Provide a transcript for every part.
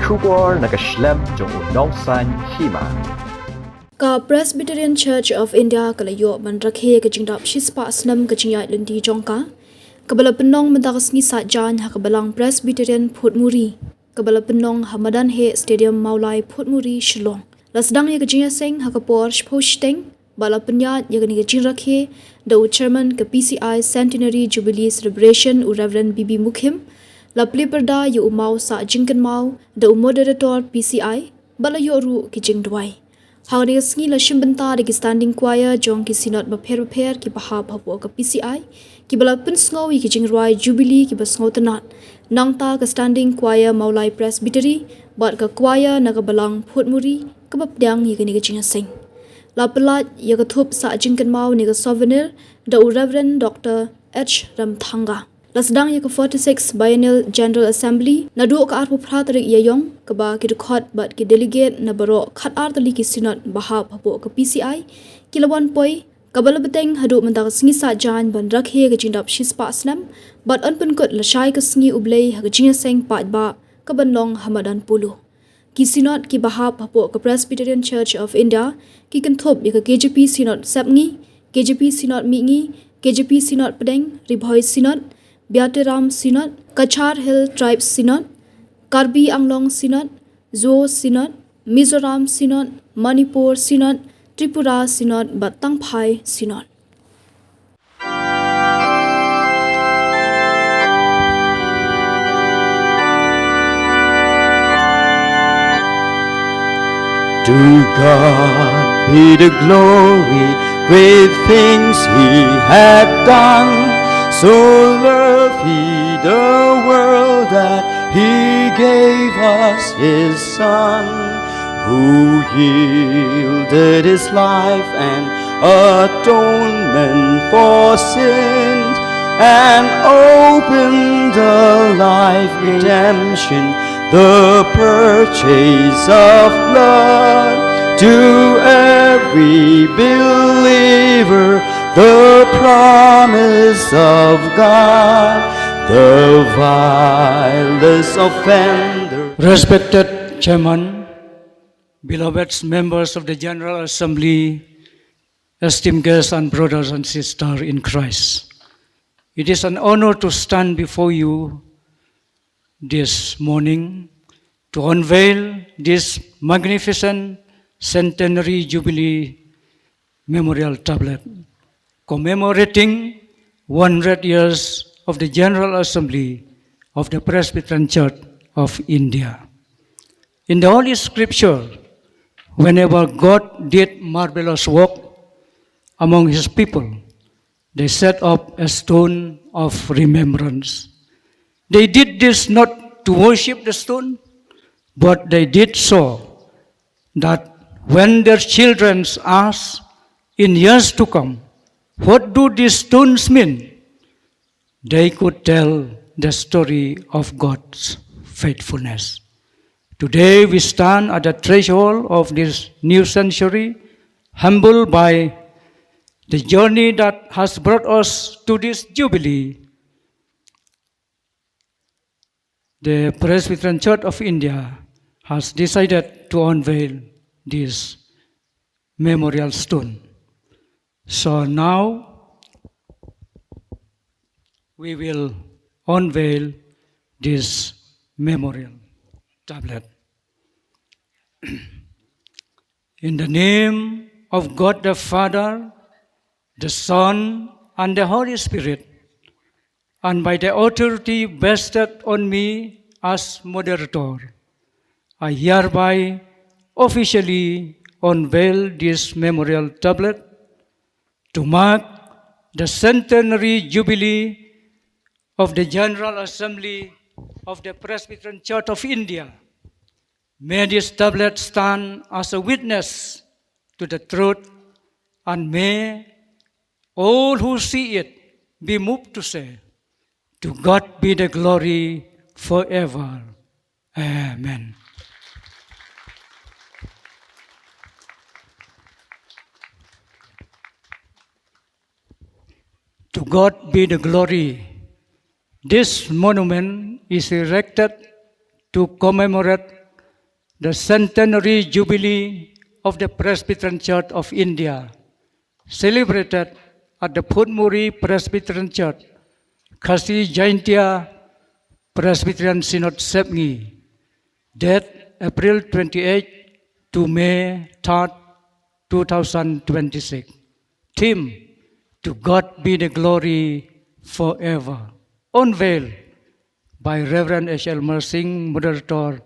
Shubor naga Snem jong unong san Hima. Ka Presbyterian Church of India kalayo man Rakhe ka Jingdap shispa Snem ka Jingyai Lundi jongka. Kabala penong mendakas ngi sajan ha kabalang Presbyterian Putmuri. Kabala penong Hamadan He Stadium Maulai Putmuri Shillong. Lasdang ya ka Jingya Seng ha ka Porsche Posteng. Bala penyat ya ka ni ka Jing Rakhe. The Chairman ka PCI Centenary Jubilee Celebration u Reverend Bibi Mukhim. La Pliperda yu umau sa Jingkan Mau. The Moderator PCI. Bala yu ru ki Jingdwai. Hang dia sengi la shimbenta di standing choir jong ki sinot baper ki bahap hapo ka PCI ki bala pen sngowi ki jingrai jubilee ki basngo tenat nangta ka standing choir Maulai Presbytery bat ka choir na ka balang Putmuri ka bapdang hi ni ka jinga sing la pelat ya ka thup sa jingkan mau ni ka souvenir the Reverend Dr. H. Ramthanga la sedang ya ka 46 Biennial General Assembly na duo ka arpo pratarik yayong ka ba ki record bat ki delegate na baro khat artali ki sinot bahap hapo ka PCI kilawan poi kabala beteng hadu mentak singi sa jan ban Rakhe ka Jingdap shispa Snem bat anpun kot la shai ka singi ublei ha ka jinga seng pat ba ka banlong Hamadan Pulu ki sinot ki bahap hapo ka Presbyterian Church of India ki kenthop ya ka KJP sinot sapngi KJP sinot mingi KJP sinot pedeng ribhoi sinot Biatiram Synod, Kachar Hill Tribes Synod, Karbi Anglong Synod, Zo Synod, Mizoram Synod, Manipur Synod, Tripura Synod, Batangphai Synod. To God be the glory, great things He had done. So loved He the world that He gave us His Son, who yielded His life and atonement for sins, and opened the life redemption, the purchase of blood. To every believer, the promise of God, the vilest offender. Respected Chairman, beloved members of the General Assembly, esteemed guests and brothers and sisters in Christ, it is an honor to stand before you this morning to unveil this magnificent Centenary Jubilee Memorial Tablet, commemorating 100 years of the General Assembly of the Presbyterian Church of India. In the Holy Scripture, whenever God did marvelous work among His people, they set up a stone of remembrance. They did this not to worship the stone, but they did so that when their children ask in years to come, what do these stones mean? They could tell the story of God's faithfulness. Today we stand at the threshold of this new century, humbled by the journey that has brought us to this jubilee. The Presbyterian Church of India has decided to unveil this memorial stone. So now we will unveil this memorial tablet. In the name of God the Father, the Son, and the Holy Spirit, and by the authority vested on me as moderator, I hereby officially unveil this memorial tablet to mark the centenary jubilee of the General Assembly of the Presbyterian Church of India. May this tablet stand as a witness to the truth, and may all who see it be moved to say, "To God be the glory forever." Amen. To God be the glory. This monument is erected to commemorate the centenary jubilee of the Presbyterian Church of India, celebrated at the Phutmuri Presbyterian Church, Khasi Jaintia Presbyterian Synod Sepngi, date April 28 to May 3rd, 2026. Theme, To God be the glory forever. Unveiled by Reverend H.L. Mersing, Moderator,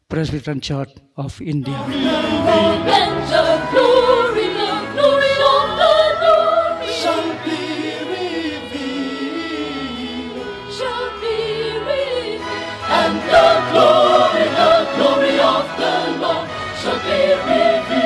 Presbyterian Church of India. And the glory of the Lord shall be revealed. And the glory of the Lord shall be revealed.